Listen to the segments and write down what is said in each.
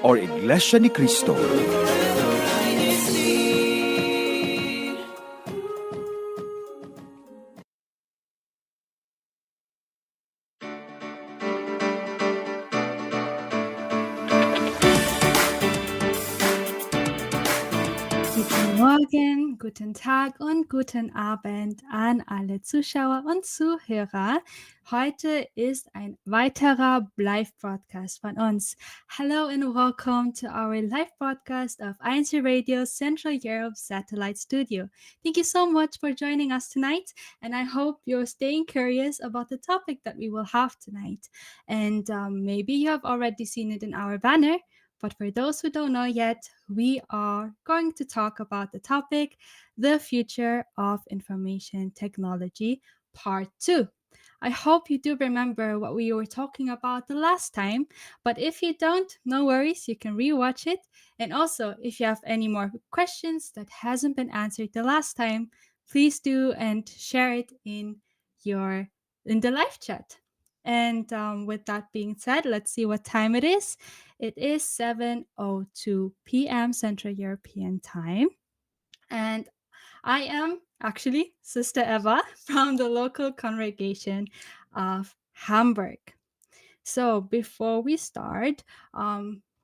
or Iglesia ni Cristo. Guten Morgen, guten Tag und guten Abend an alle Zuschauer und Zuhörer. Heute ist ein weiterer Live-Broadcast von uns. Hello and welcome to our live broadcast of INCRadio Central Europe Satellite Studio. Thank you so much for joining us tonight, and I hope you're staying curious about the topic that we will have tonight. And maybe you have already seen it in our banner. But for those who don't know yet, we are going to talk about the topic, the future of information technology, part 2. I hope you do remember what we were talking about the last time, but if you don't, no worries, you can rewatch it. And also, if you have any more questions that hasn't been answered the last time, please do and share it in the live chat. And with that being said, let's see what time it is. It is 7:02 p.m. Central European Time. And I am actually Sister Eva from the local congregation of Hamburg. So before we start,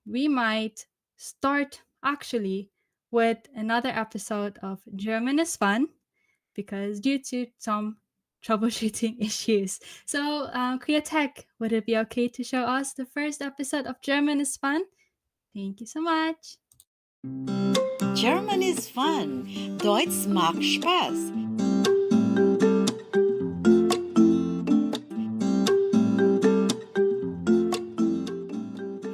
we might start actually with another episode of German is Fun, because due to some troubleshooting issues. So, Kuya Tech, would it be okay to show us the first episode of German is Fun? Thank you so much. German is fun. Deutsch macht Spaß.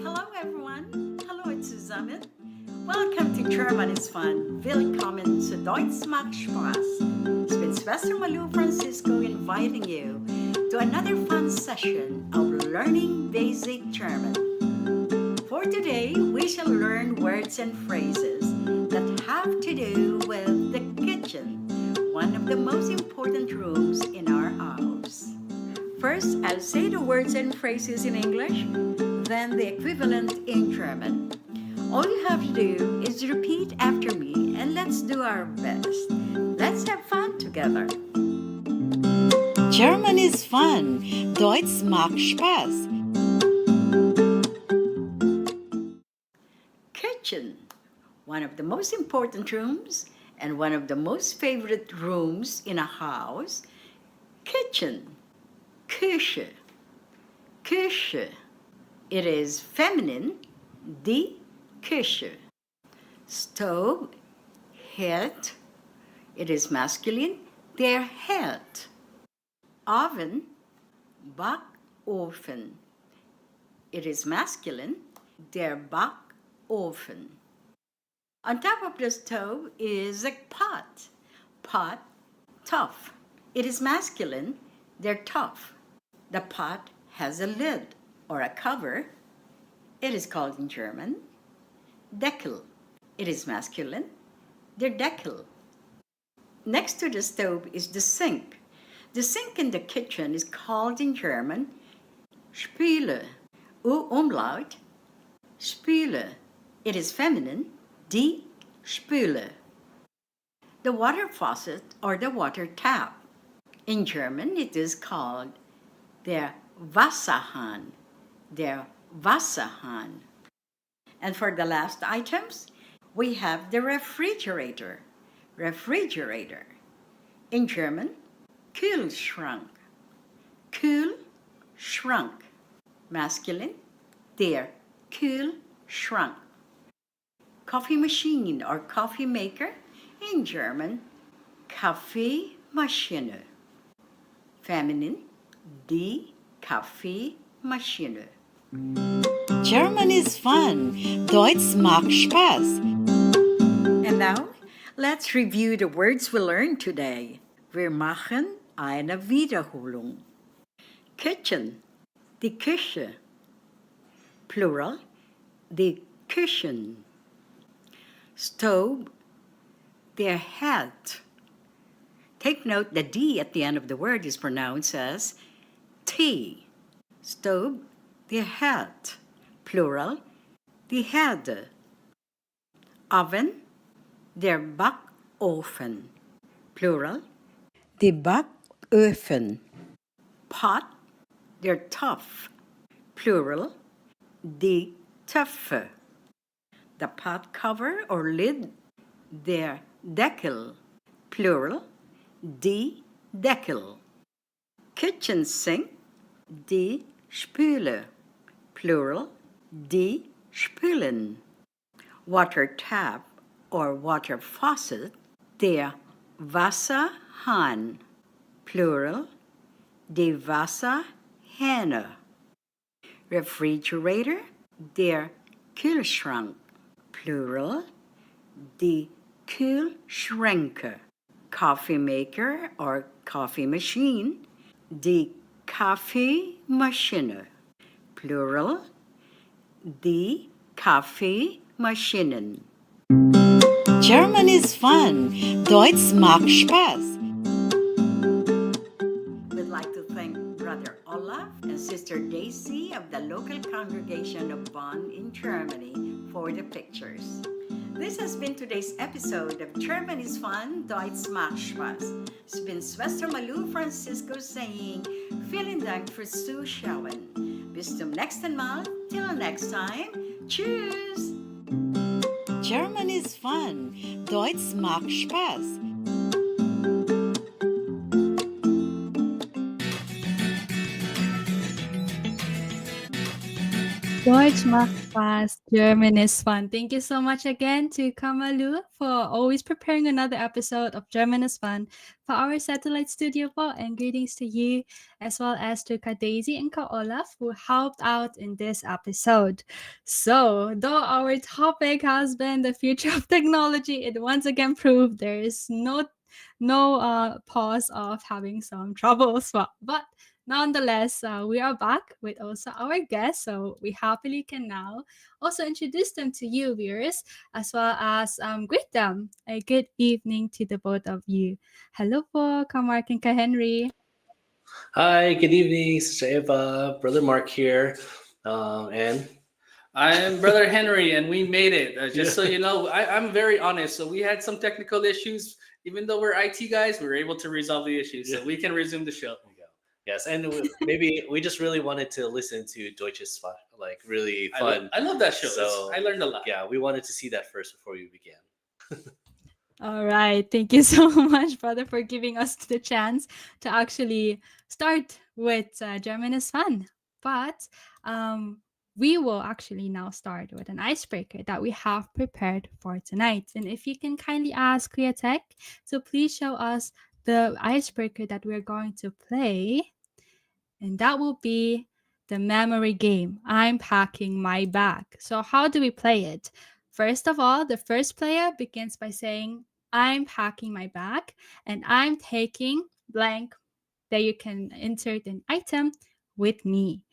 Hello everyone. Hallo zusammen. Welcome to German is fun. Willkommen zu Deutsch macht Spaß. It's been Schwester Malu Francisco inviting you to another fun session of learning basic German. For today, we shall learn words and phrases that have to do with the kitchen, one of the most important rooms in our house. First, I'll say the words and phrases in English, then the equivalent in German. All you have to do is repeat after me, and let's do our best. Let's have fun together. German is fun. Deutsch macht Spaß. Kitchen, one of the most important rooms and one of the most favorite rooms in a house. Kitchen, Küche, Küche. It is feminine, die Küche. Stove, Herd. It is masculine, der Herd. Oven, Backofen. It is masculine, der Backofen. On top of the stove is a pot. Pot, Topf. It is masculine, der Topf. The pot has a lid or a cover. It is called in German Deckel. It is masculine, der Deckel. Next to the stove is the sink. The sink in the kitchen is called in German Spüle. U-Umlaut, Spüle. It is feminine, die Spüle. The water faucet or the water tap. In German, it is called der Wasserhahn. Der Wasserhahn. And for the last items, we have the refrigerator. Refrigerator. In German, Kühlschrank. Kühlschrank. Masculine, der Kühlschrank. Coffee machine or coffee maker. In German, Kaffeemaschine. Feminine, die Kaffeemaschine. German is fun. Deutsch macht Spaß. And now, let's review the words we learned today. Wir machen eine Wiederholung. Kitchen, die Küche. Plural, die Küchen. Stove, der Herd. Take note the D at the end of the word is pronounced as T. Stove, der Herd. Plural, The herde. Oven, der Backofen. Plural. Die Backöfen. Pot, der Topf. Plural. Die Töpfe. The pot cover or lid, der Deckel. Plural. Die Deckel. Kitchen sink, die Spüle. Plural. Die Spülen. Water tap or water faucet, der Wasserhahn. Plural. Die Wasserhähne. Refrigerator, der Kühlschrank. Plural. Die Kühlschränke. Coffee maker or coffee machine, die Kaffeemaschine. Plural. Die Kaffeemaschinen. German is fun. Deutsch macht Spaß. We'd like to thank Brother Olaf and Sister Daisy of the local congregation of Bonn in Germany for the pictures. This has been today's episode of German is Fun, Deutsch macht Spaß. It's been Schwester Malu Francisco saying, vielen Dank fürs Zuschauen. Bis zum nächsten Mal. Till next time. Tschüss. German is fun. Deutsch macht Spaß. Deutsch macht Spaß. German is fun. Thank you so much again to Kamalu for always preparing another episode of German is Fun for our satellite studio po, and greetings to you as well as to Ka Daisy and Ka Olaf who helped out in this episode. So, though our topic has been the future of technology, it once again proved there is no pause of having some troubles. But nonetheless, we are back with also our guests, so we happily can now also introduce them to you, viewers, as well as greet them. A good evening to the both of you. Hello po, Ka Mark and Ka Henry. Hi, good evening, Sister Eva, Brother Mark here, and I'm Brother Henry, and we made it. Just so you know, I'm very honest. So we had some technical issues. Even though we're IT guys, we were able to resolve the issues, so we can resume the show. there we go. Yes, and maybe we just really wanted to listen to Deutsches Fun, like really fun. I love that show. So, I learned a lot. Yeah, we wanted to see that first before we began. All right. Thank you so much, brother, for giving us the chance to actually start with German is Fun. But we will actually now start with an icebreaker that we have prepared for tonight. And if you can kindly ask Kuya Tech to please show us the icebreaker that we're going to play. And that will be the memory game. I'm packing my bag. So how do we play it? First of all, the first player begins by saying, I'm packing my bag and I'm taking blank. There you can insert an item with me.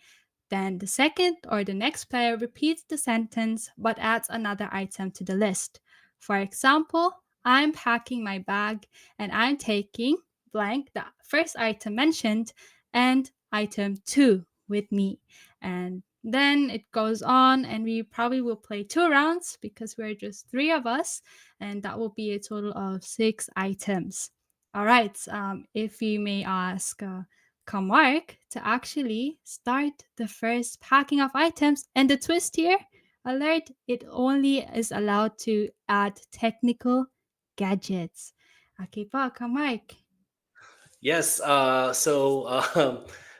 Then the second or the next player repeats the sentence but adds another item to the list. For example, I'm packing my bag and I'm taking blank, the first item mentioned, and item 2 with me. And then it goes on, and we probably will play 2 rounds because we're just 3 of us, and that will be a total of 6 items. All right, if you may ask Mark to actually start the first packing of items, and the twist here, alert, it only is allowed to add technical gadgets. Okay pa, Mark. Yes.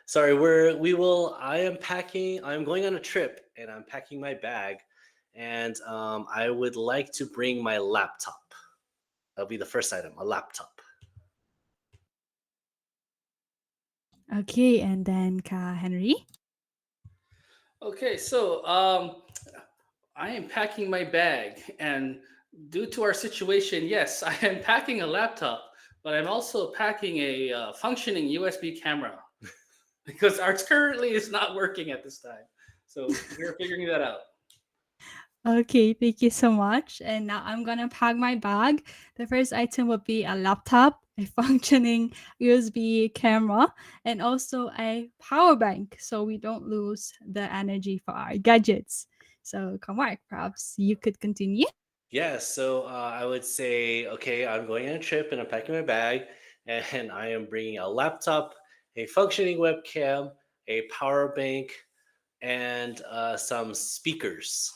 Sorry. I'm going on a trip, and I'm packing my bag, and I would like to bring my laptop. That'll be the first item, a laptop. Okay, and then Ka Henry. Okay, so I am packing my bag, and due to our situation, yes, I am packing a laptop, but I'm also packing a functioning USB camera because ours currently is not working at this time. So we're figuring that out. Okay, thank you so much. And now I'm gonna pack my bag. The first item will be a laptop, a functioning USB camera, and also a power bank so we don't lose the energy for our gadgets. So, Mark, perhaps you could continue. Yeah, so I would say, okay, I'm going on a trip and I'm packing my bag, and I am bringing a laptop, a functioning webcam, a power bank, and some speakers.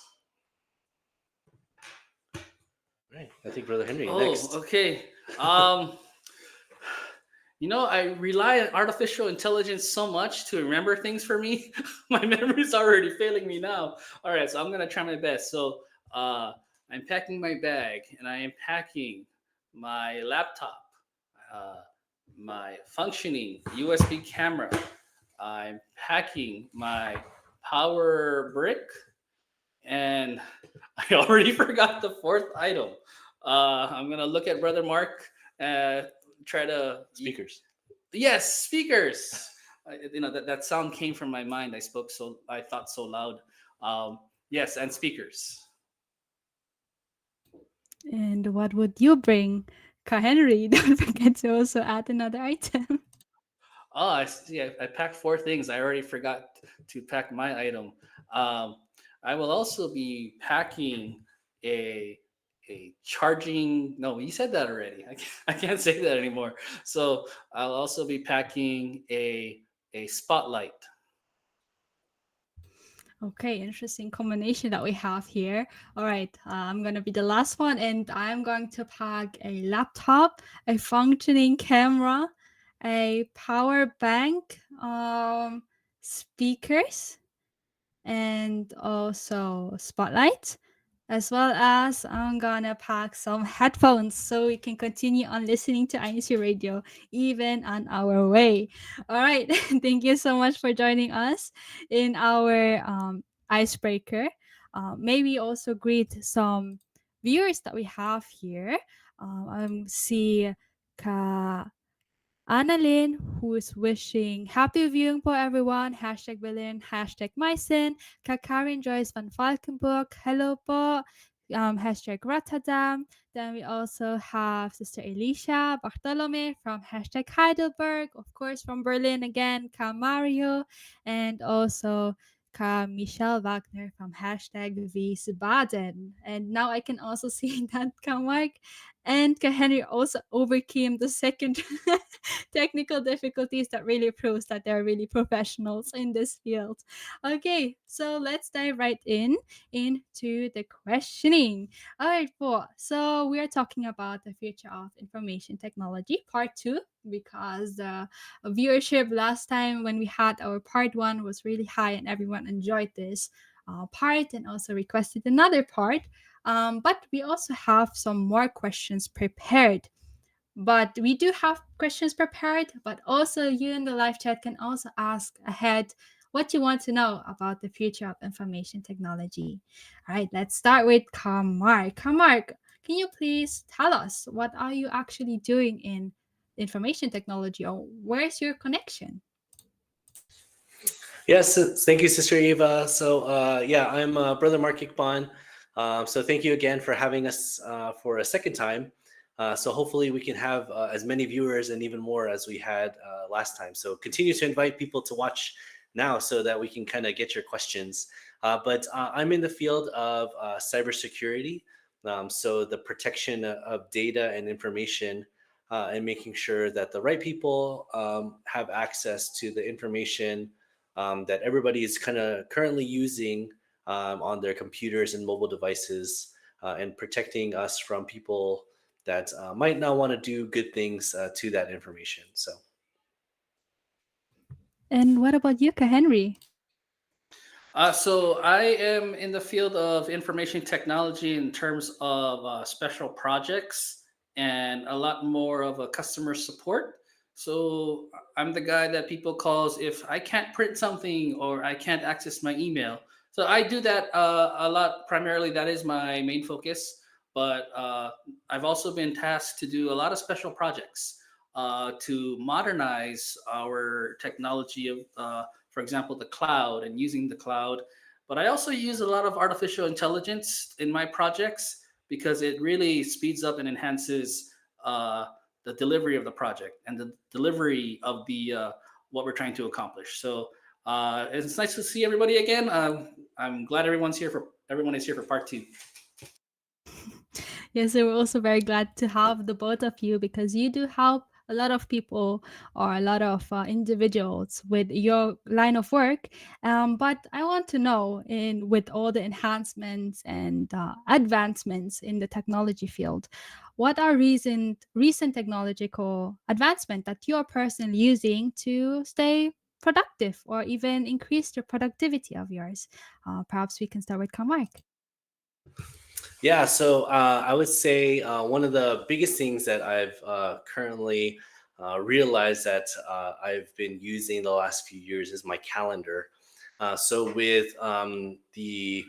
Right. I think Brother Henry Oh, next. okay. Um, I rely on artificial intelligence so much to remember things for me. My memory's already failing me now. All right, so I'm gonna try my best. So I'm packing my bag, and I am packing my laptop, uh, my functioning USB camera. I'm packing my power brick, and I already forgot the fourth item. I'm gonna look at Brother Mark. Try to Speakers. Yes, speakers. That sound came from my mind. I thought so loud. Yes, and speakers. And what would you bring? Henry, don't forget to also add another item. Oh, I see. I packed four things. I already forgot to pack my item. Um, I will also be packing a charging. No, you said that already. I can't say that anymore. So I'll also be packing a spotlight. Okay, interesting combination that we have here. All right, I'm going to be the last one, and I'm going to pack a laptop, a functioning camera, a power bank, speakers, and also spotlight, as well as I'm gonna pack some headphones so we can continue on listening to INCRadio even on our way. All right, thank you so much for joining us in our icebreaker. Maybe also greet some viewers that we have here. See Ka Annalyn, who is wishing happy viewing for everyone. Hashtag Berlin, hashtag Meissen. Kakarin Joyce van Falkenburg, hello po. Hashtag Rotterdam. Then we also have Sister Elisha Bartolome from hashtag Heidelberg, of course from Berlin again, Ka Mario, and also Ka Michelle Wagner from hashtag Wiesbaden. And now I can also see that Ka Mark and Ka Henry also overcame the second technical difficulties that really proves that they're really professionals in this field. Okay, so let's dive right into the questioning. All right, Paul. So we are talking about the future of information technology, part two, because the viewership last time when we had our part one was really high and everyone enjoyed this part and also requested another part. But we also have some more questions prepared. But we do have questions prepared, but also you in the live chat can also ask ahead what you want to know about the future of information technology. All right, let's start with Kamark. Kamark, can you please tell us what are you actually doing in information technology, or where's your connection? Yes, thank you, Sister Eva. So, yeah, I'm Brother Mark Ikban. So, thank you again for having us for a second time. So, hopefully, we can have as many viewers and even more as we had last time. So, continue to invite people to watch now so that we can kind of get your questions. But I'm in the field of cybersecurity. So, the protection of data and information. And making sure that the right people have access to the information that everybody is kind of currently using on their computers and mobile devices, and protecting us from people that might not want to do good things to that information. So, And what about you, Henry? So I am in the field of information technology in terms of special projects and a lot more of a customer support. So I'm the guy that people calls if I can't print something or I can't access my email. So I do that a lot. Primarily, that is my main focus. But I've also been tasked to do a lot of special projects to modernize our technology of for example, the cloud and using the cloud. But I also use a lot of artificial intelligence in my projects because it really speeds up and enhances the delivery of the project and the delivery of the what we're trying to accomplish. So it's nice to see everybody again. I'm glad everyone's here for everyone is here for part 2. Yes, so we're also very glad to have the both of you because you do help a lot of people or a lot of individuals with your line of work. But I want to know, in with all the enhancements and advancements in the technology field, what are recent technological advancement that you are personally using to stay productive or even increase the productivity of yours? Perhaps we can start with Kamark. Yeah, so I would say one of the biggest things that I've currently realized that I've been using the last few years is my calendar. So with the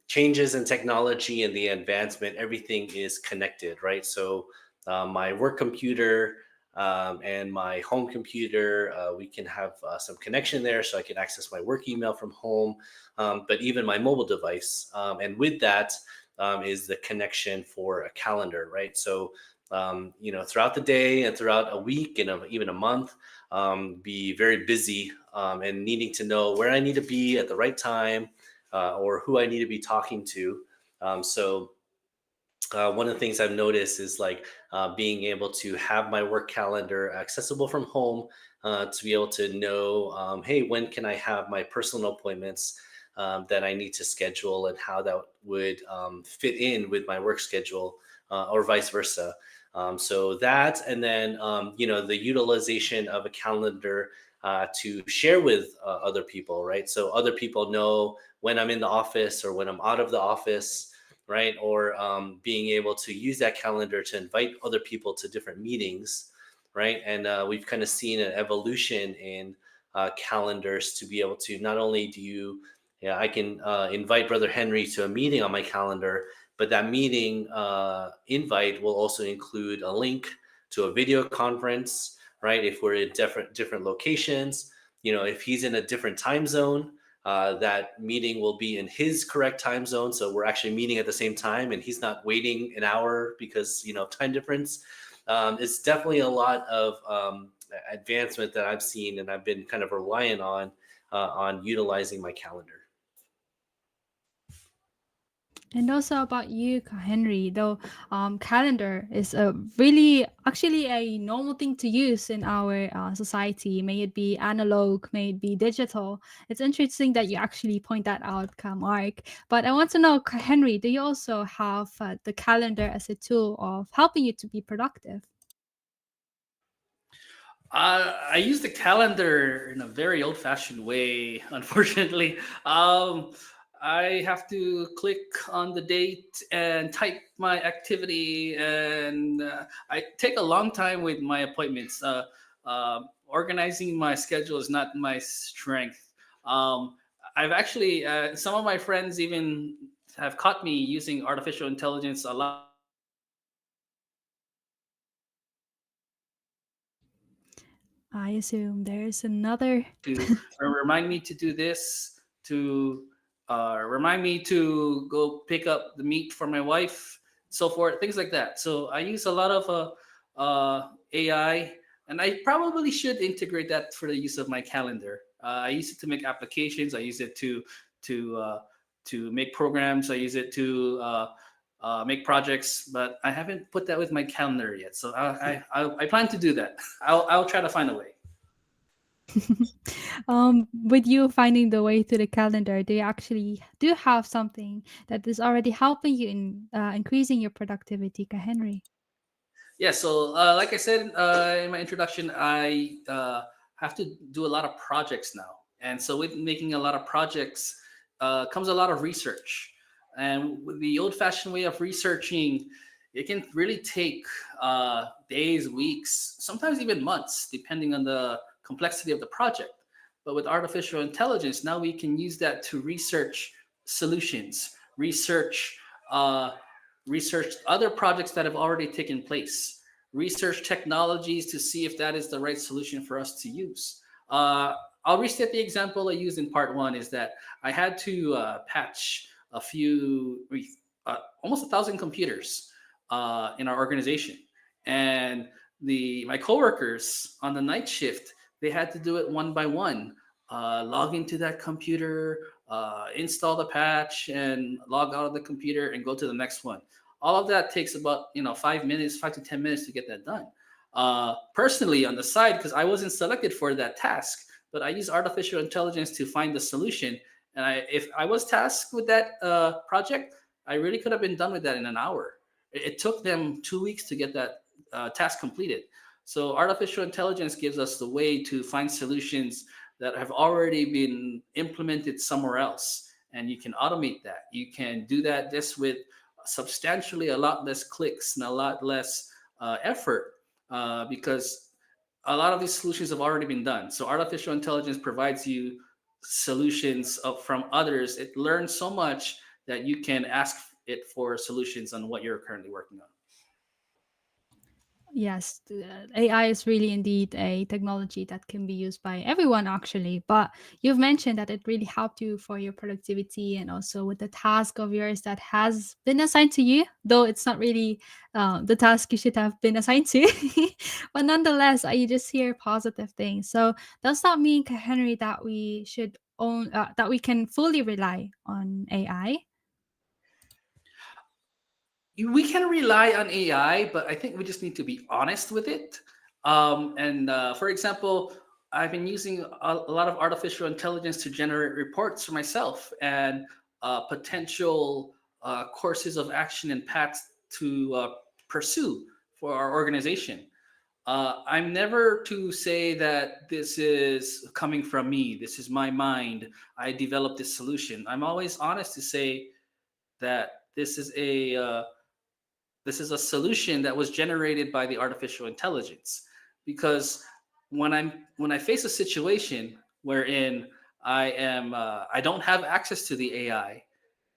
changes in technology and the advancement, everything is connected, right? So my work computer and my home computer, we can have some connection there, so I can access my work email from home, but even my mobile device. And with that is the connection for a calendar, right? So throughout the day and throughout a week and even a month, be very busy and needing to know where I need to be at the right time or who I need to be talking to. One of the things I've noticed is like being able to have my work calendar accessible from home to be able to know, hey, when can I have my personal appointments that I need to schedule and how that would fit in with my work schedule or vice versa. So that, and then, the utilization of a calendar to share with other people, right? So other people know when I'm in the office or when I'm out of the office, right? Or being able to use that calendar to invite other people to different meetings, right? And we've kind of seen an evolution in calendars to be able to not only I can invite Brother Henry to a meeting on my calendar, but that meeting invite will also include a link to a video conference, right? If we're in different locations, if he's in a different time zone, that meeting will be in his correct time zone. So we're actually meeting at the same time and he's not waiting an hour because, time difference. It's definitely a lot of advancement that I've seen and I've been kind of reliant on utilizing my calendar. And also about you, Henry, though calendar is a really actually a normal thing to use in our society, may it be analog, may it be digital. It's interesting that you actually point that out, Mark. But I want to know, Henry, do you also have the calendar as a tool of helping you to be productive? I use the calendar in a very old-fashioned way, unfortunately. I have to click on the date and type my activity, and I take a long time with my appointments. Organizing my schedule is not my strength. I've actually, some of my friends even have caught me using artificial intelligence a lot. I assume there's another. To remind me to do this, to remind me to go pick up the meat for my wife, so forth, things like that. So I use a lot of AI, and I probably should integrate that for the use of my calendar. I use it to make applications. I use it to make programs. I use it to make projects, but I haven't put that with my calendar yet. So I plan to do that. I'll try to find a way. With you finding the way to the calendar, do you actually do have something that is already helping you in increasing your productivity, Henry? Yeah, so like I said in my introduction, I have to do a lot of projects now. And so with making a lot of projects comes a lot of research. And with the old-fashioned way of researching, it can really take days, weeks, sometimes even months, depending on the complexity of the project. But with artificial intelligence, now we can use that to research solutions, research other projects that have already taken place, research technologies to see if that is the right solution for us to use. I'll restate the example I used in part one, is that I had to patch almost 1,000 computers in our organization. And my coworkers on the night shift, they had to do it one by one, log into that computer, install the patch and log out of the computer and go to the next one. All of that takes about 5 minutes, 5 to 10 minutes to get that done. Personally, on the side, because I wasn't selected for that task, but I use artificial intelligence to find the solution. And if I was tasked with that project, I really could have been done with that in an hour. It took them 2 weeks to get that task completed. So artificial intelligence gives us the way to find solutions that have already been implemented somewhere else, and you can automate that. You can do that just with substantially a lot less clicks and a lot less effort, because a lot of these solutions have already been done. So artificial intelligence provides you solutions from others. It learns so much that you can ask it for solutions on what you're currently working on. Yes, AI is really indeed a technology that can be used by everyone actually. But you've mentioned that it really helped you for your productivity and also with the task of yours that has been assigned to you, though it's not really the task you should have been assigned to. But nonetheless, you just hear positive things. So does that mean, Henry, that we should own that we can fully rely on AI? We can rely on AI, but I think we just need to be honest with it. And for example, I've been using a lot of artificial intelligence to generate reports for myself and potential courses of action and paths to pursue for our organization. I'm never to say that this is coming from me, this is my mind, I developed this solution. I'm always honest to say that this is a solution that was generated by the artificial intelligence. Because when I face a situation wherein I don't have access to the AI,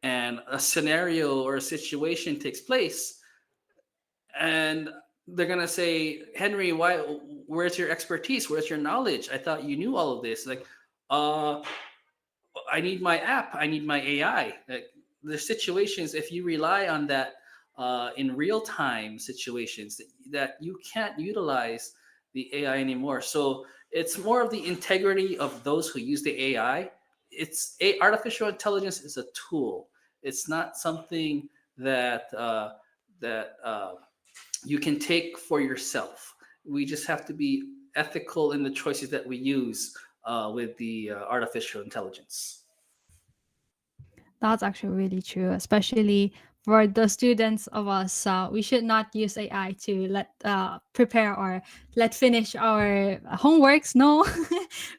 and a scenario or a situation takes place, and they're gonna say, Henry, where's your expertise, where's your knowledge, I thought you knew all of this. Like, I need my app, I need my AI. Like, the situations, if you rely on that in real time situations, that you can't utilize the AI anymore. So it's more of the integrity of those who use the AI. Artificial intelligence is a tool. It's not something that you can take for yourself. We just have to be ethical in the choices that we use with the artificial intelligence. That's actually really true, especially for the students of us. We should not use AI to let prepare or let finish our homeworks. No,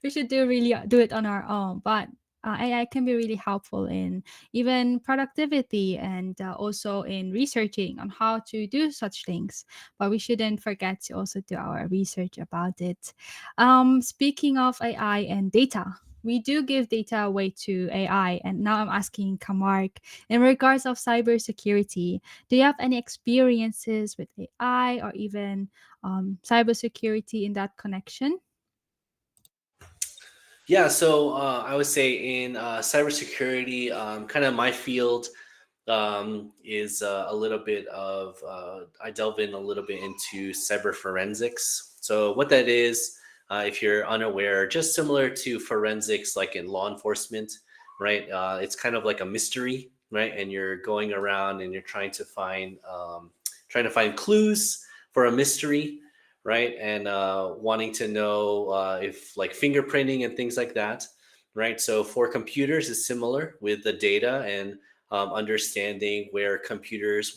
we should do it on our own. But AI can be really helpful in even productivity and also in researching on how to do such things. But we shouldn't forget to also do our research about it. Speaking of AI and data, we do give data away to AI. And now I'm asking Kamark, in regards of cybersecurity, do you have any experiences with AI or even cybersecurity in that connection? Yeah, so I would say in cybersecurity, kind of my field is a little bit of, I delve in a little bit into cyber forensics. So what that is, if you're unaware, just similar to forensics, like in law enforcement, right? It's kind of like a mystery, right? And you're going around and you're trying to find clues for a mystery, right? And wanting to know if like fingerprinting and things like that, right? So for computers, it's similar with the data and understanding what computers,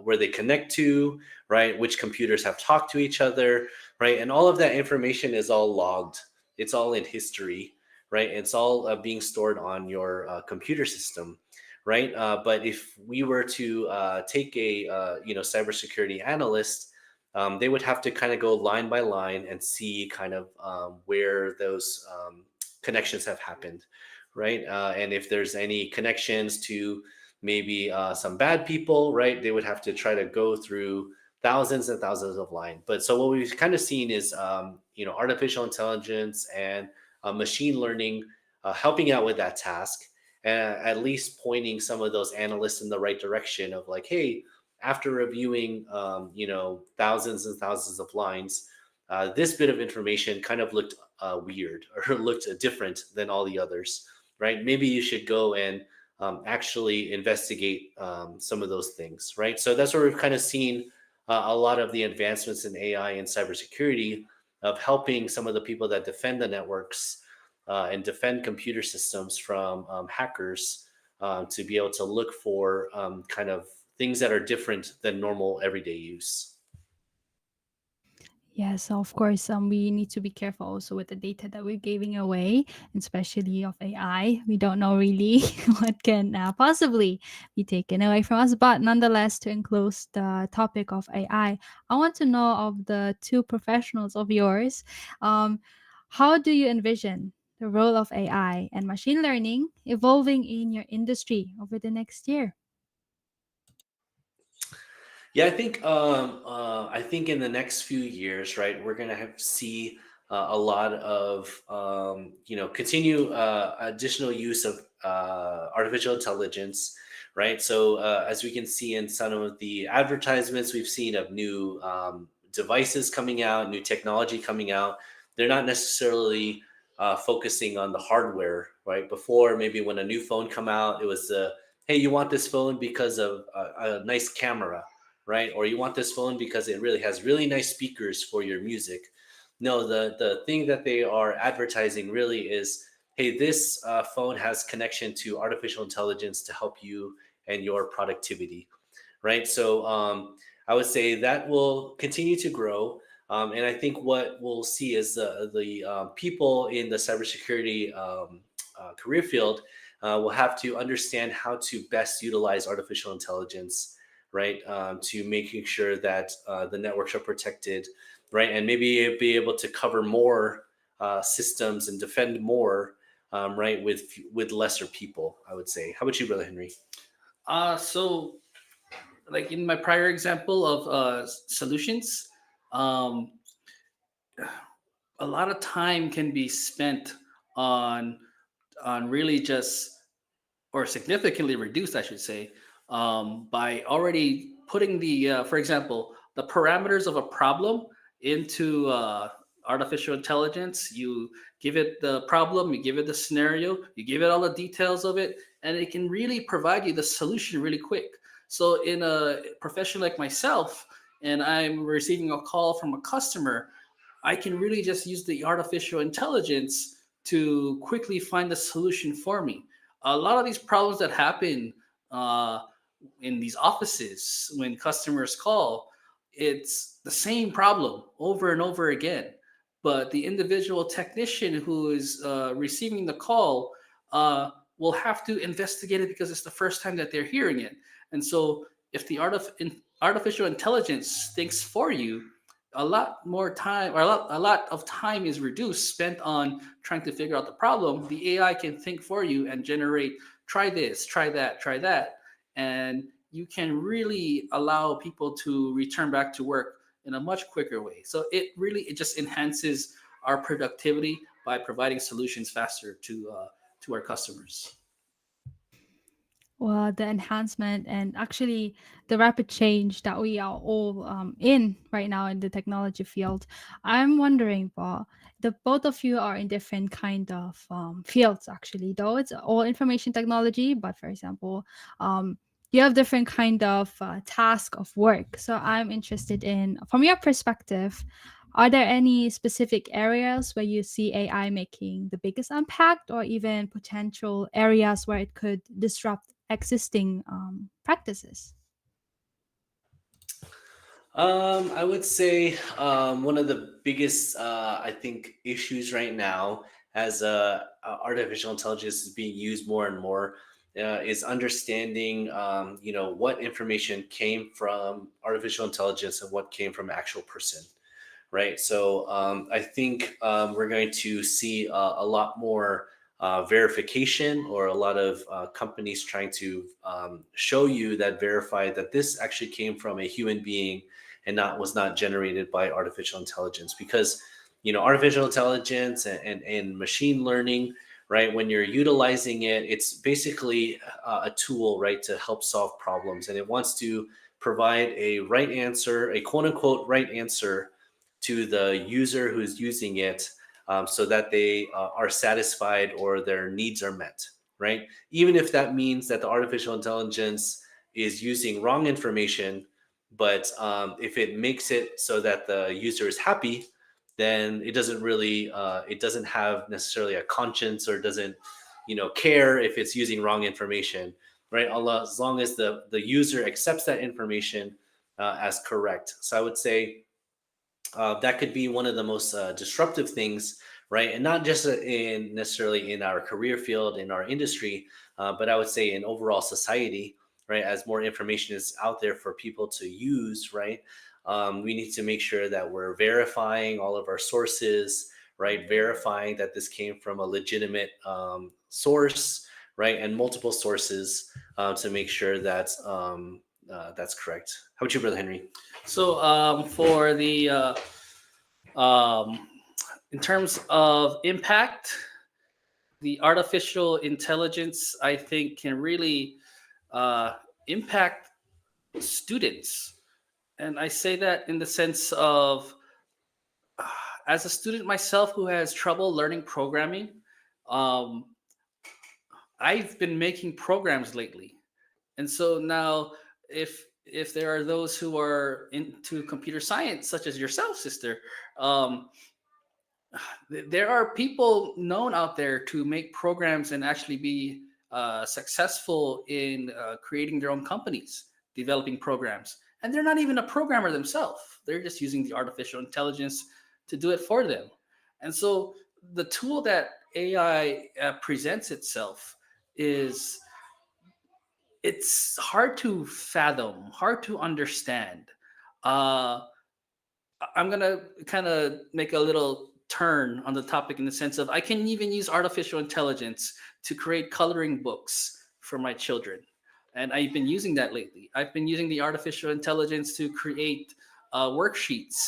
where they connect to, right? Which computers have talked to each other, right? And all of that information is all logged. It's all in history, right? It's all being stored on your computer system, right? But if we were to take a cybersecurity analyst, they would have to kind of go line by line and see kind of where those connections have happened, right? And if there's any connections to maybe some bad people, right? They would have to try to go through thousands and thousands of lines. But so what we've kind of seen is, artificial intelligence and machine learning helping out with that task, and at least pointing some of those analysts in the right direction of like, hey, after reviewing, thousands and thousands of lines, this bit of information kind of looked weird or looked different than all the others, right? Maybe you should go and actually investigate some of those things, right? So that's where we've kind of seen a lot of the advancements in AI and cybersecurity of helping some of the people that defend the networks and defend computer systems from hackers to be able to look for kind of things that are different than normal everyday use. Yeah, so of course, we need to be careful also with the data that we're giving away, especially of AI. We don't know really what can possibly be taken away from us. But nonetheless, to enclose the topic of I want to know of the two professionals of yours, um, how do you envision the role of AI and machine learning evolving in your industry over the next year? Yeah, I think in the next few years, right, we're gonna have see a lot of continue additional use of artificial intelligence, right? So as we can see in some of the advertisements we've seen of new devices coming out, new technology coming out, they're not necessarily focusing on the hardware, right? Before, maybe when a new phone come out, it was hey, you want this phone because of a nice camera, right? Or you want this phone because it really has really nice speakers for your music. No, the thing that they are advertising really is, hey, this phone has connection to artificial intelligence to help you and your productivity, right? So I would say that will continue to grow. And I think what we'll see is the people in the cybersecurity career field will have to understand how to best utilize artificial intelligence, right? To making sure that the networks are protected, right? And maybe be able to cover more systems and defend more, right? With lesser people, I would say. How about you, Brother Henry? So like in my prior example of solutions, um, a lot of time can be spent on really just, or significantly reduced, I should say, by already putting the, for example, the parameters of a problem into artificial intelligence. You give it the problem, you give it the scenario, you give it all the details of it, and it can really provide you the solution really quick. So, in a profession like myself, and I'm receiving a call from a customer, I can really just use the artificial intelligence to quickly find the solution for me. A lot of these problems that happen uh, in these offices when customers call, it's the same problem over and over again. But the individual technician who is receiving the call will have to investigate it because it's the first time that they're hearing it. And so, if the artificial intelligence thinks for you, a lot more time, or a lot of time is reduced spent on trying to figure out the problem. The AI can think for you and generate, try this, try that, and you can really allow people to return back to work in a much quicker way. So it just enhances our productivity by providing solutions faster to our customers. Well, the enhancement and actually the rapid change that we are all in right now in the technology field. I'm wondering, Paul, the both of you are in different kind of fields actually, though it's all information technology. But for example, you have different kind of task of work. So I'm interested in, from your perspective, are there any specific areas where you see AI making the biggest impact, or even potential areas where it could disrupt existing practices? I would say one of the biggest, I think, issues right now as artificial intelligence is being used more and more is understanding, what information came from artificial intelligence and what came from actual person, right? So I think we're going to see a lot more verification, or a lot of companies trying to show you that verify that this actually came from a human being and was not generated by artificial intelligence. Because artificial intelligence and machine learning, right, when you're utilizing it, it's basically a tool, right, to help solve problems, and it wants to provide a right answer, a quote unquote right answer, to the user who's using it, so that they are satisfied or their needs are met, right? Even if that means that the artificial intelligence is using wrong information, but if it makes it so that the user is happy, then it doesn't really, it doesn't have necessarily a conscience or doesn't, care if it's using wrong information, right? As long as the user accepts that information as correct. So I would say that could be one of the most disruptive things, right? And not just in necessarily in our career field, in our industry, but I would say in overall society, right? As more information is out there for people to use, right? We need to make sure that we're verifying all of our sources, right? Verifying that this came from a legitimate source, right? And multiple sources to make sure that that's correct. How about you, Brother Henry? So for the um, in terms of impact, the artificial intelligence, I think, can really impact students. And I say that in the sense of, as a student myself who has trouble learning programming, um, I've been making programs lately. And so now, if there are those who are into computer science, such as yourself, sister, um, there are people known out there to make programs and actually be successful in creating their own companies, developing programs. And they're not even a programmer themselves. They're just using the artificial intelligence to do it for them. And so the tool that AI presents itself is, it's hard to fathom, hard to understand. Uh, I'm gonna kind of make a little turn on the topic in the sense of, I can even use artificial intelligence to create coloring books for my children, and I've been using that lately. I've been using the artificial intelligence to create worksheets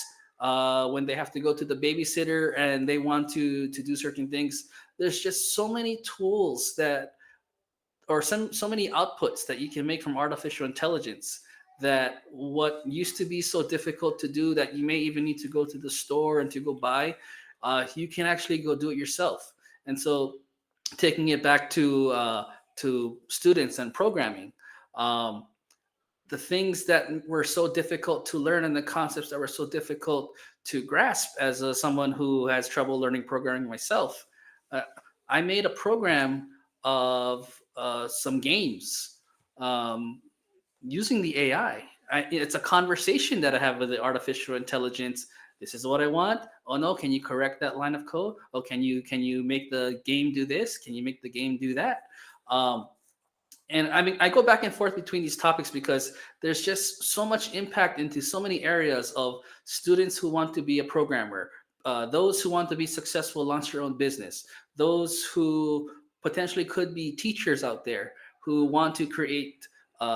when they have to go to the babysitter and they want to do certain things. There's just so many tools that, or so many outputs that you can make from artificial intelligence, that what used to be so difficult to do, that you may even need to go to the store and to go buy, you can actually go do it yourself. And so, taking it back to students and programming, um, the things that were so difficult to learn and the concepts that were so difficult to grasp, as someone who has trouble learning programming myself, uh, I made a program of some games using the AI. It's a conversation that I have with the artificial intelligence. This is what I want. Oh no, can you correct that line of code? Oh, can you make the game do this? Can you make the game do that? And I mean, I go back and forth between these topics because there's just so much impact into so many areas of students who want to be a programmer, those who want to be successful, launch their own business, those who potentially could be teachers out there who want to create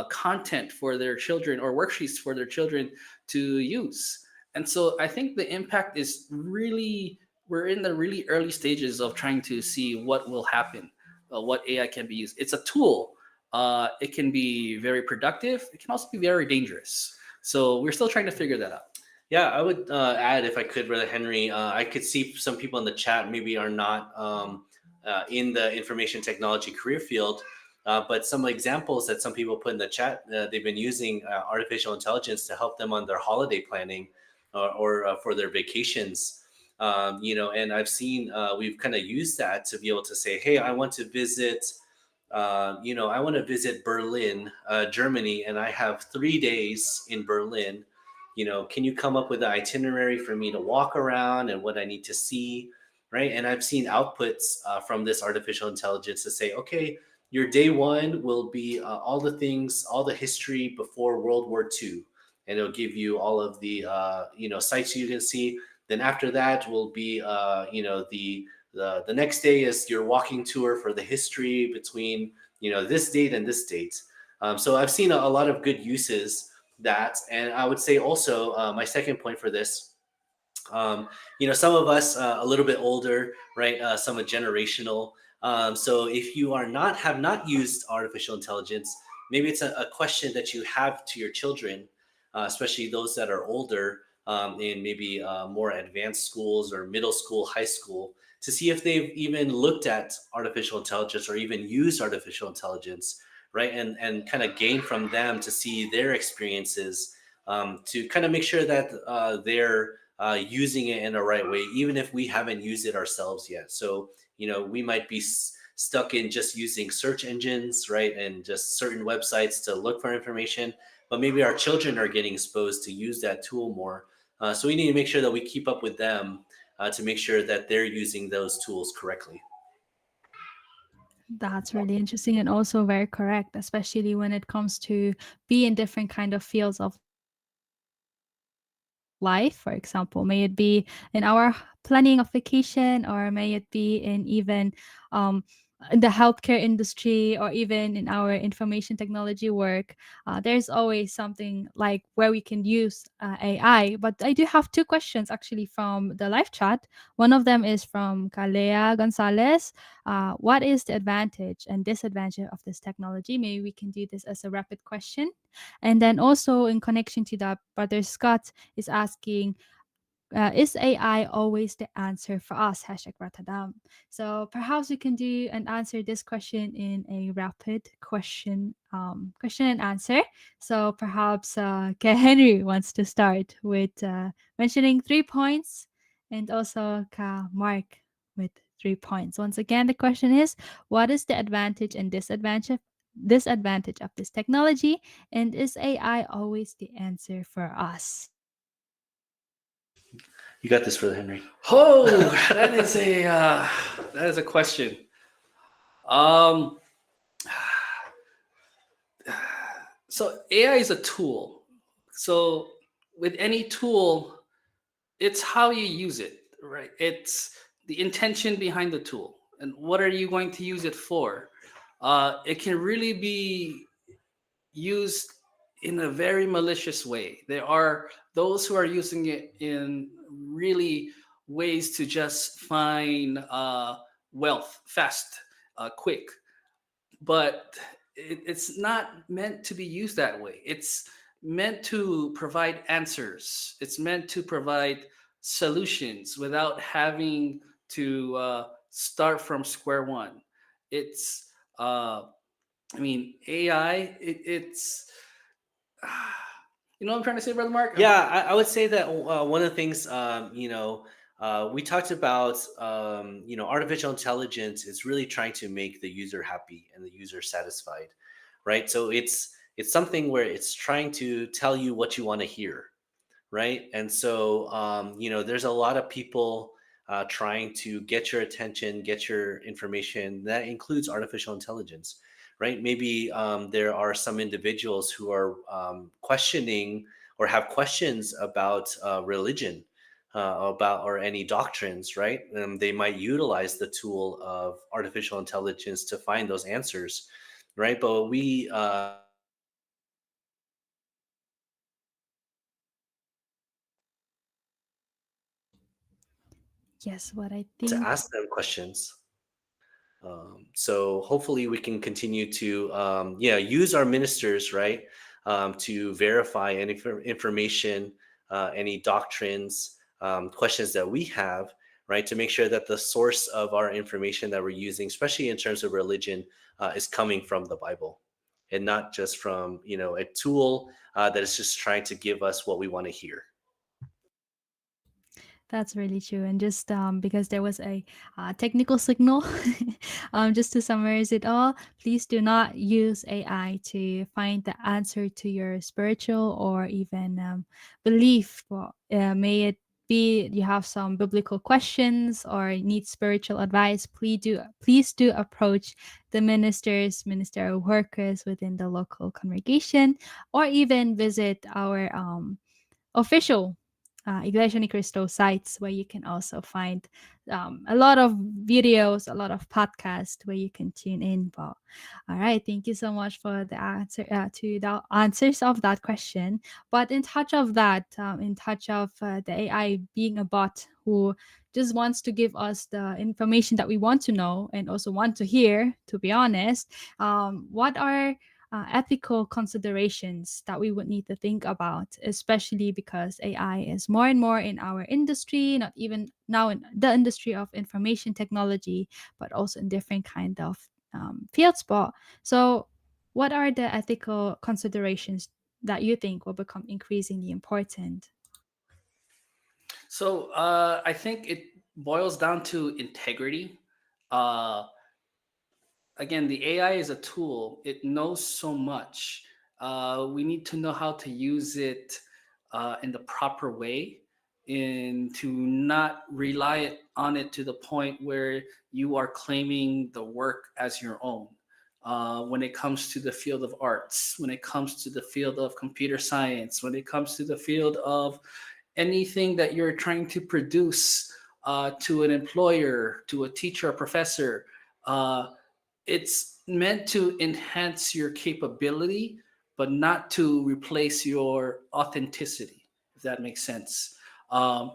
content for their children or worksheets for their children to use. And so I think the impact is really, we're in the really early stages of trying to see what will happen, what AI can be used. It's a tool. It can be very productive. It can also be very dangerous. So we're still trying to figure that out. Yeah, I would add, if I could, Brother Henry, I could see some people in the chat maybe are not in the information technology career field, but some examples that some people put in the chat, they've been using artificial intelligence to help them on their holiday planning or for their vacations. And I've seen we've kind of used that to be able to say, hey, I want to visit. I want to visit Berlin, Germany, and I have 3 days in Berlin. Can you come up with an itinerary for me to walk around and what I need to see, right? And I've seen outputs from this artificial intelligence to say, okay, your day one will be all the things, all the history before World War II, and it'll give you all of the sites you can see. Then after that will be the next day is your walking tour for the history between this date and this date. So I've seen a lot of good uses that, and I would say also my second point for this. Some of us a little bit older, right? Some are generational. So if you have not used artificial intelligence, maybe it's a question that you have to your children, especially those that are older. in maybe more advanced schools or middle school, high school, to see if they've even looked at artificial intelligence or even used artificial intelligence, right? And kind of gain from them to see their experiences, to kind of make sure that they're using it in the right way, even if we haven't used it ourselves yet. So, we might be stuck in just using search engines, right? And just certain websites to look for information, but maybe our children are getting exposed to use that tool more. So we need to make sure that we keep up with them to make sure that they're using those tools correctly. That's really interesting and also very correct, especially when it comes to be in different kind of fields of life, for example. May it be in our planning of vacation, or may it be in even um, in the healthcare industry, or even in our information technology work. There's always something like where we can use AI. But I do have two questions actually from the live chat. One of them is from Kalea Gonzalez. What is the advantage and disadvantage of this technology? Maybe we can do this as a rapid question. And then also in connection to that, Brother Scott is asking, is AI always the answer for us? Hashtag Ratadam. So perhaps we can do and answer this question in a rapid question and answer. So perhaps K. Henry wants to start with mentioning 3 points, and also Ka Mark with 3 points. Once again, the question is, what is the advantage and disadvantage of this technology, and is AI always the answer for us? You got this, Brother Henry. Oh, that is a question. Um, so AI is a tool. So with any tool, it's how you use it, right? It's the intention behind the tool, and what are you going to use it for? It can really be used in a very malicious way. There are those who are using it in really ways to just find wealth fast, quick. But it's not meant to be used that way. It's meant to provide answers. It's meant to provide solutions without having to start from square one. It's AI. It's you know what I'm trying to say, Brother Mark? Yeah, I would say that one of the things, we talked about, artificial intelligence is really trying to make the user happy and the user satisfied, right? So it's something where it's trying to tell you what you want to hear, right? And so, there's a lot of people trying to get your attention, get your information. That includes artificial intelligence, right? Maybe there are some individuals who are questioning or have questions about religion, about or any doctrines, right? They might utilize the tool of artificial intelligence to find those answers, right? But we Yes, what I to think. ask them questions. So hopefully we can continue to use our ministers, right, to verify any information, any doctrines, questions that we have, right, to make sure that the source of our information that we're using, especially in terms of religion, is coming from the Bible and not just from a tool that is just trying to give us what we want to hear. That's really true. And just because there was a technical signal, just to summarize it all, please do not use AI to find the answer to your spiritual or even belief. Well, may it be you have some biblical questions or need spiritual advice, please do approach the ministerial workers within the local congregation, or even visit our official Iglesia Ni Cristo sites, where you can also find a lot of videos, a lot of podcasts where you can tune in. But all right, thank you so much for the answer to the answers of that question. But in touch of that, in touch of the AI being a bot who just wants to give us the information that we want to know and also want to hear, to be honest, what are ethical considerations that we would need to think about, especially because AI is more and more in our industry, not even now in the industry of information technology, but also in different kind of fields. So, what are the ethical considerations that you think will become increasingly important? So I think it boils down to integrity. Uh, Again, the AI is a tool. It knows so much. We need to know how to use it in the proper way, and to not rely on it to the point where you are claiming the work as your own. When it comes to the field of arts, when it comes to the field of computer science, when it comes to the field of anything that you're trying to produce to an employer, to a teacher, a professor, uh, it's meant to enhance your capability, but not to replace your authenticity, if that makes sense. Um,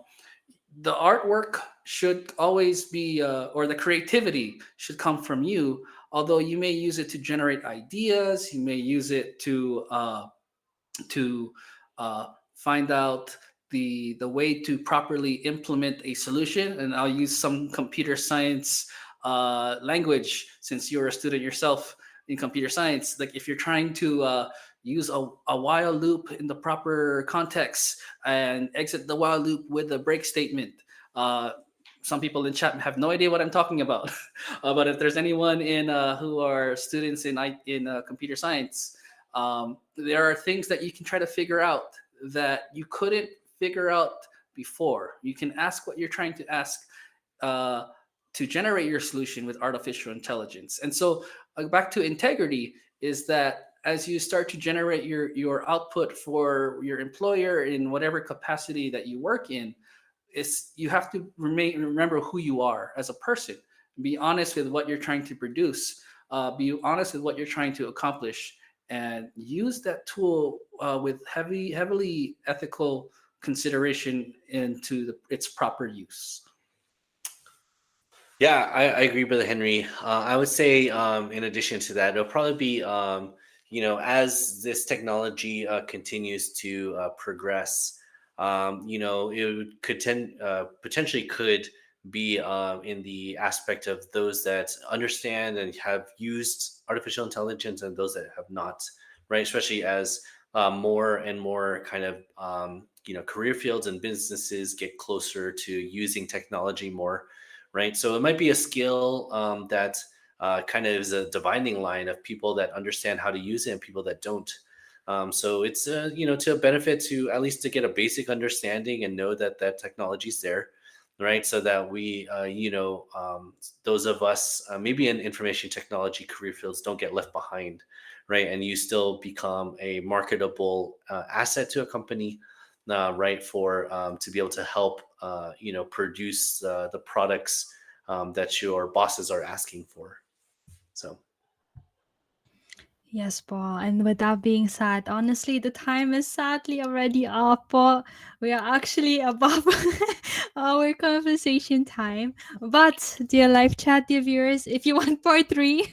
the artwork should always be, or the creativity should come from you, although you may use it to generate ideas, you may use it to find out the way to properly implement a solution. And I'll use some computer science language, since you're a student yourself in computer science. Like if you're trying to use a while loop in the proper context and exit the while loop with a break statement. Some people in chat have no idea what I'm talking about. But if there's anyone in who are students in computer science, there are things that you can try to figure out that you couldn't figure out before. You can ask what you're trying to ask to generate your solution with artificial intelligence. And so back to integrity is that as you start to generate your output for your employer in whatever capacity that you work in, you have to remember who you are as a person. Be honest with what you're trying to produce. Be honest with what you're trying to accomplish, and use that tool with heavily ethical consideration into its proper use. Yeah, I agree, Brother Henry. I would say, in addition to that, it'll probably be, as this technology continues to progress, it potentially could be in the aspect of those that understand and have used artificial intelligence and those that have not, right? Especially as more and more kind of, career fields and businesses get closer to using technology more, right? So it might be a skill that kind of is a dividing line of people that understand how to use it and people that don't. So it's to benefit to at least to get a basic understanding and know that that technology is there, right? So that we, those of us maybe in information technology career fields don't get left behind, right? And you still become a marketable asset to a company, right? For to be able to help, produce the products that your bosses are asking for. So. Yes, Paul. And with that being said, honestly, the time is sadly already up, Paul. We are actually above our conversation time. But, dear live chat, dear viewers, if you want part 3,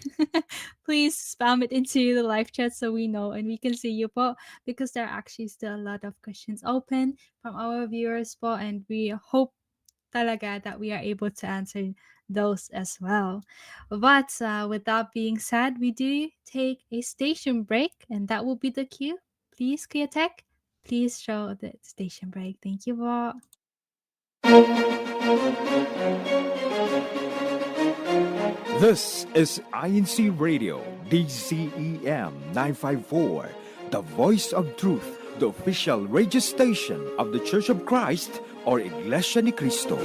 please spam it into the live chat so we know and we can see you, Paul, because there are actually still a lot of questions open from our viewers, Paul, and we hope talaga that we are able to answer those as well. But with that being said, we do take a station break, and that will be the cue. Please, Kuya Tech, please show the station break. Thank you, po. This is INCRadio, DCEM 954, the voice of truth, the official radio station of the Church of Christ or Iglesia ni Cristo.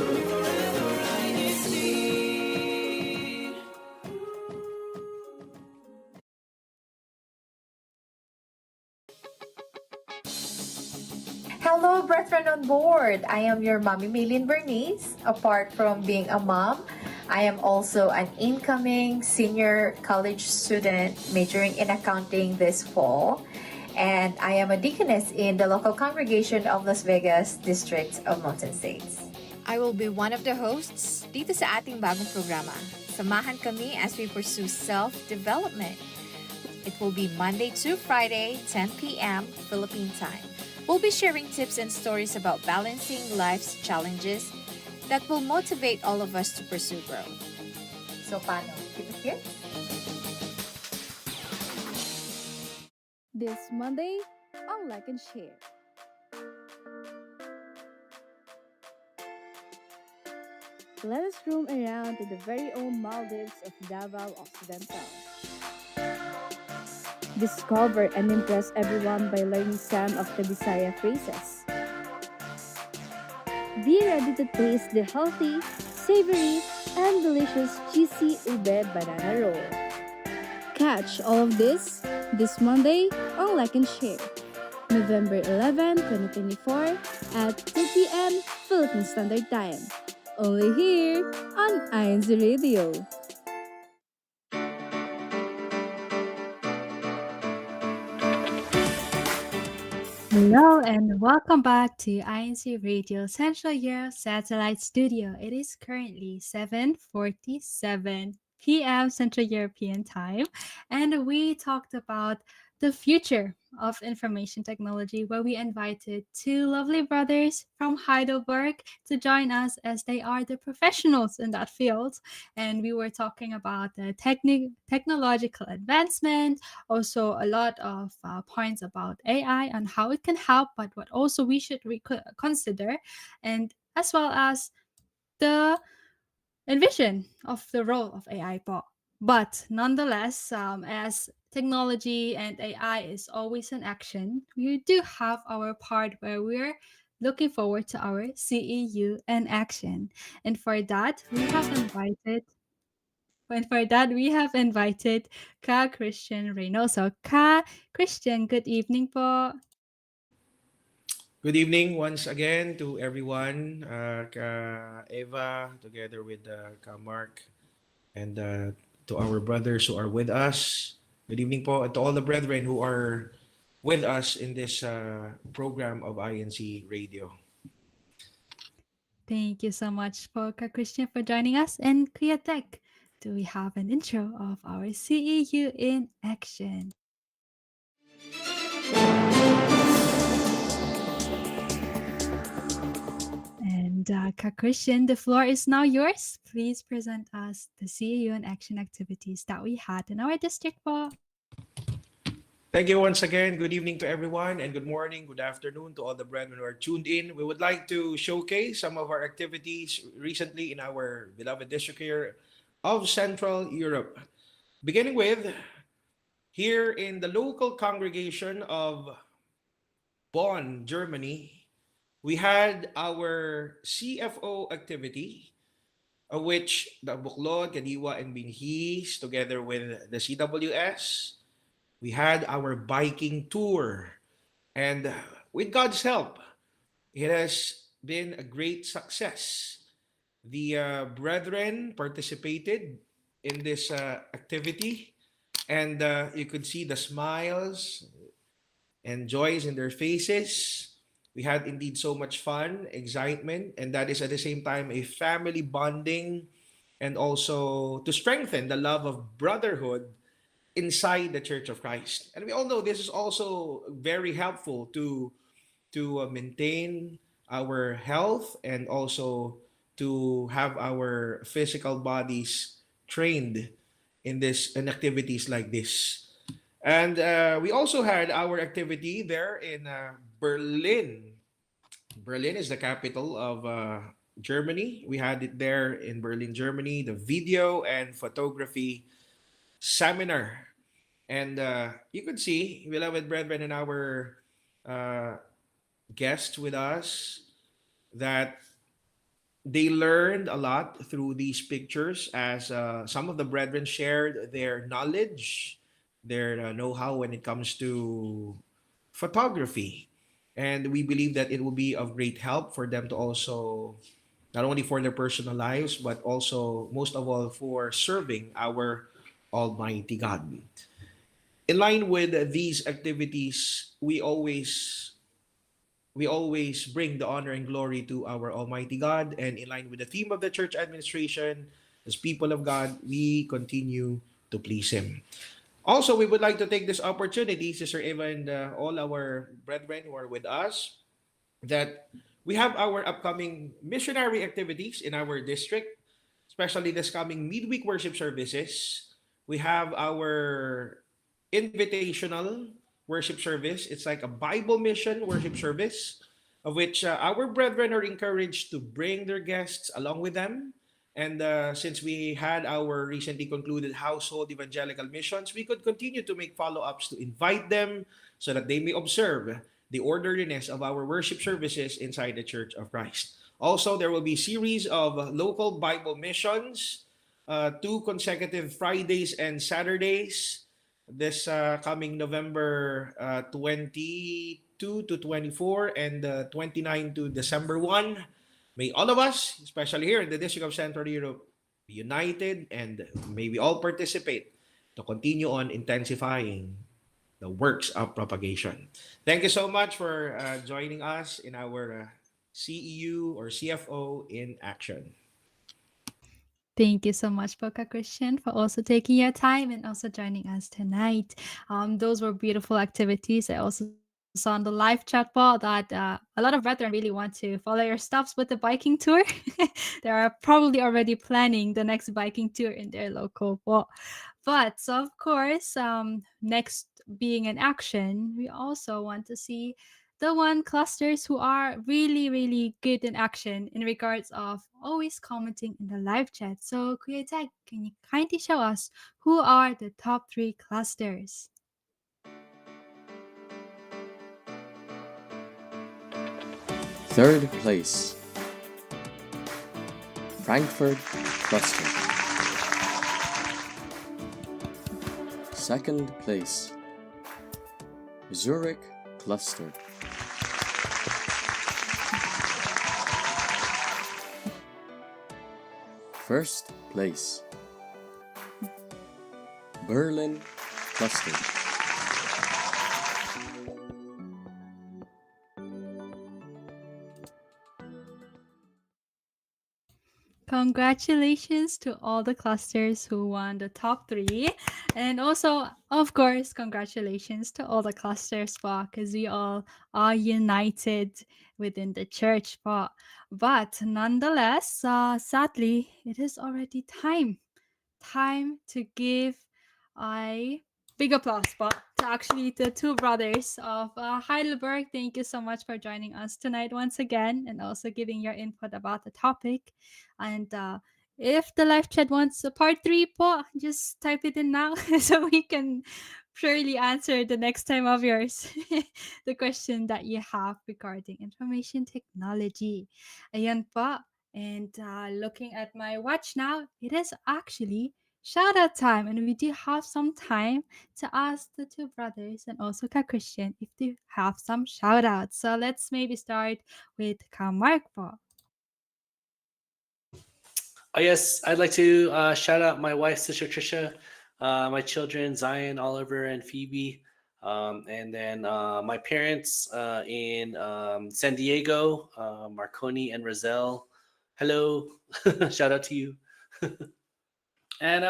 Hello, brethren on board. I am your mommy, Maylin Bernice. Apart from being a mom, I am also an incoming senior college student majoring in accounting this fall. And I am a deaconess in the local congregation of Las Vegas District of Mountain States. I will be one of the hosts dito sa ating bagong programa. Samahan kami as we pursue self-development. It will be Monday to Friday, 10 p.m. Philippine time. We'll be sharing tips and stories about balancing life's challenges that will motivate all of us to pursue growth. So, paano? Keep it here? This Monday on Like and Share. Let us roam around to the very own Maldives of Davao Occidental. Discover and impress everyone by learning some of the Bisaya phrases. Be ready to taste the healthy, savory, and delicious cheesy ube banana roll. Catch all of this Monday on Like and Share, November 11, 2024 at 2 p.m. Philippine Standard Time. Only here on INCRadio. Hello and welcome back to INCRadio Central Europe Satellite Studio. It is currently 7:47 p.m. Central European Time, and we talked about the future of information technology, where we invited two lovely brothers from Heidelberg to join us, as they are the professionals in that field. And we were talking about the technological advancement, also a lot of points about AI and how it can help, but what also we should consider, and as well as the envision of the role of AI po. But nonetheless, as technology and AI is always in action, we do have our part where we're looking forward to our CEU in action. And for that, we have invited Ka Christian Reynoso. Ka Christian, good evening po. Good evening once again to everyone, Eva, together with Ka Mark, and to our brothers who are with us. Good evening po, and to all the brethren who are with us in this program of INC Radio. Thank you so much for Ka Christian for joining us. And Kuya Tech, do we have an intro of our CEU in action? And Ka Christian, the floor is now yours. Please present us the CEU in action activities that we had in our district po. Thank you once again. Good evening to everyone, and good morning, good afternoon to all the brethren who are tuned in. We would like to showcase some of our activities recently in our beloved district here of Central Europe. Beginning with, here in the local congregation of Bonn, Germany, we had our CFO activity, which the Buklod, Kadiwa, and Binhis, together with the CWS, we had our biking tour. And with God's help, it has been a great success. The brethren participated in this activity, and you could see the smiles and joys in their faces. We had indeed so much fun, excitement, and that is at the same time a family bonding, and also to strengthen the love of brotherhood inside the Church of Christ. And we all know this is also very helpful to maintain our health, and also to have our physical bodies trained in activities like this. And we also had our activity there in Berlin. Berlin is the capital of Germany. We had it there in Berlin, Germany, the video and photography seminar. And you could see, beloved brethren, and our guests with us, that they learned a lot through these pictures, as some of the brethren shared their knowledge, their know-how when it comes to photography. And we believe that it will be of great help for them to also, not only for their personal lives, but also, most of all, for serving our Almighty God. In line with these activities, we always bring the honor and glory to our Almighty God, and in line with the theme of the church administration, as people of God, we continue to please Him. Also, we would like to take this opportunity, Sister Eva and all our brethren who are with us, that we have our upcoming missionary activities in our district, especially this coming midweek worship services. We have our invitational worship service. It's like a Bible mission worship service, of which our brethren are encouraged to bring their guests along with them. And since we had our recently concluded household evangelical missions, we could continue to make follow ups to invite them so that they may observe the orderliness of our worship services inside the Church of Christ. Also, there will be series of local Bible missions, 2 consecutive Fridays and Saturdays this coming November 22 to 24 and 29 to December 1. May all of us, especially here in the District of Central Europe, be united and may we all participate to continue on intensifying the works of propagation. Thank you so much for joining us in our CEU or CFO in action. Thank you so much, Boca Christian, for also taking your time and also joining us tonight. Those were beautiful activities. I also saw on the live chat ball that a lot of brethren really want to follow your steps with the biking tour. They are probably already planning the next biking tour in their local ball. But so of course, next being in action, we also want to see the one clusters who are really, really good in action in regards of always commenting in the live chat. So, Kuya Tag, can you kindly show us who are the top 3 clusters? Third place, Frankfurt Cluster. Second place, Zurich Cluster. First place, Berlin Cluster. Congratulations to all the clusters who won the top 3. And also, of course, congratulations to all the clusters because we all are united within the church. But nonetheless, sadly, it is already time to give a big applause to actually the 2 brothers of Heidelberg. Thank you so much for joining us tonight once again and also giving your input about the topic. And if the live chat wants a part 3 just type it in now so we can surely answer the next time of yours the question that you have regarding information technology. Ayan po. And looking at my watch now, it is actually shout out time, and we do have some time to ask the 2 brothers and also Ka Christian if they have some shout outs. So let's maybe start with Ka Mark po. Oh, yes, I'd like to shout out my wife, Sister Trisha, my children, Zion, Oliver, and Phoebe, and then my parents in San Diego, Marconi and Roselle. Hello, shout out to you. And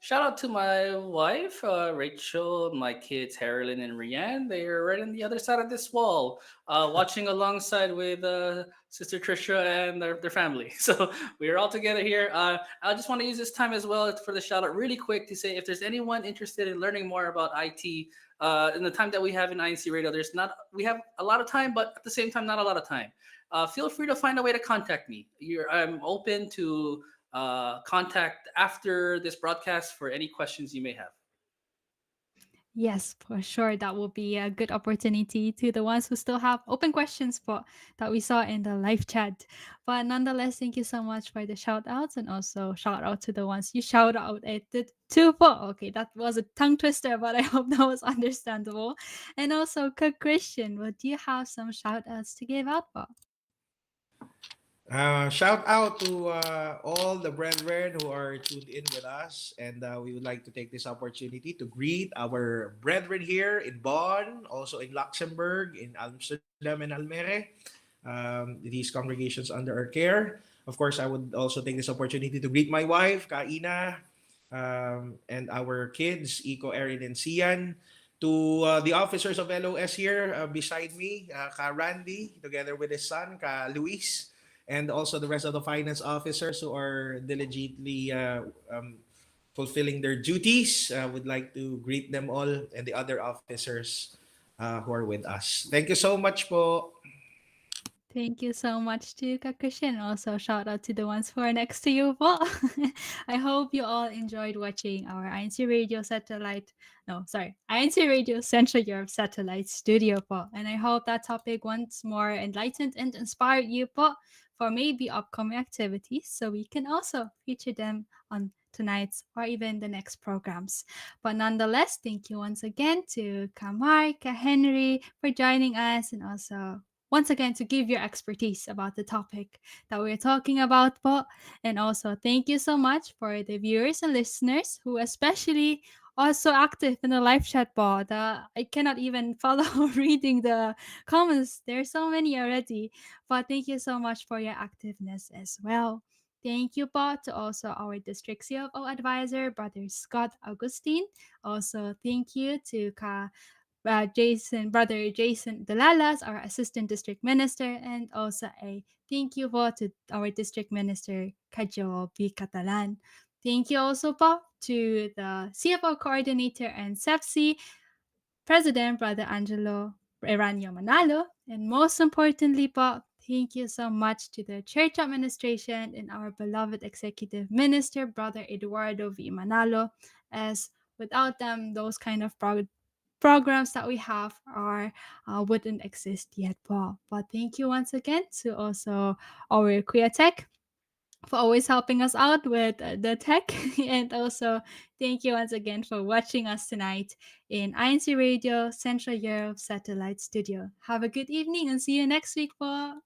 shout out to my wife, Rachel, my kids, Harlan and Rianne. They are right on the other side of this wall, watching alongside with Sister Trisha and their family. So we're all together here. I just want to use this time as well for the shout out really quick to say if there's anyone interested in learning more about IT, in the time that we have in INCRadio, we have a lot of time, but at the same time, not a lot of time. Feel free to find a way to contact me. I'm open to contact after this broadcast for any questions you may have. Yes, for sure. That will be a good opportunity to the ones who still have open questions that we saw in the live chat. But nonetheless, thank you so much for the shout outs and also shout out to the ones you shout out at the 2 po. Okay, that was a tongue twister, but I hope that was understandable. And also, Ka Christian, do you have some shout outs to give out po? Shout out to all the brethren who are tuned in with us, and we would like to take this opportunity to greet our brethren here in Bonn, also in Luxembourg, in Amsterdam and Almere. These congregations under our care. Of course, I would also take this opportunity to greet my wife, Kaina, and our kids, Iko, Erin, and Sian. To the officers of LOS here beside me, Ka Randy, together with his son, Ka Luis, and also the rest of the finance officers who are diligently fulfilling their duties. Would like to greet them all and the other officers who are with us. Thank you so much po. Thank you so much to Kakushin. Also, shout out to the ones who are next to you po. I hope you all enjoyed watching our INC Radio satellite. No, sorry, INC Radio Central Europe satellite studio po. And I hope that topic once more enlightened and inspired you po for maybe upcoming activities, so we can also feature them on tonight's or even the next programs. But nonetheless, thank you once again to Kamar, Ka Henry for joining us, and also once again to give your expertise about the topic that we're talking about po. And also thank you so much for the viewers and listeners who especially also active in the live chat po. I cannot even follow reading the comments. There's so many already. But thank you so much for your activeness as well. Thank you po to also our district CFO advisor, Brother Scott Augustine. Also thank you to Brother Jason Dalalas, our Assistant District Minister, and also a thank you po to our District Minister, Kajo B. Catalan. Thank you also po to the CFO Coordinator and CEBSI President, Brother Angelo Eranio Manalo. And most importantly po, thank you so much to the church administration and our beloved Executive Minister, Brother Eduardo V. Manalo, as without them, those kind of programs that we have are wouldn't exist yet po. But thank you once again to also our Kuya Tech for always helping us out with the tech. And also thank you once again for watching us tonight in INC Radio Central Europe Satellite Studio. Have a good evening and see you next week po.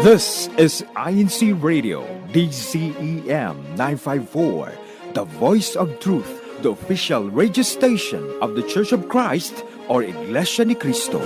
This is INC Radio, DCEM 954, the voice of truth, the official radio station of the Church of Christ or Iglesia ni Cristo.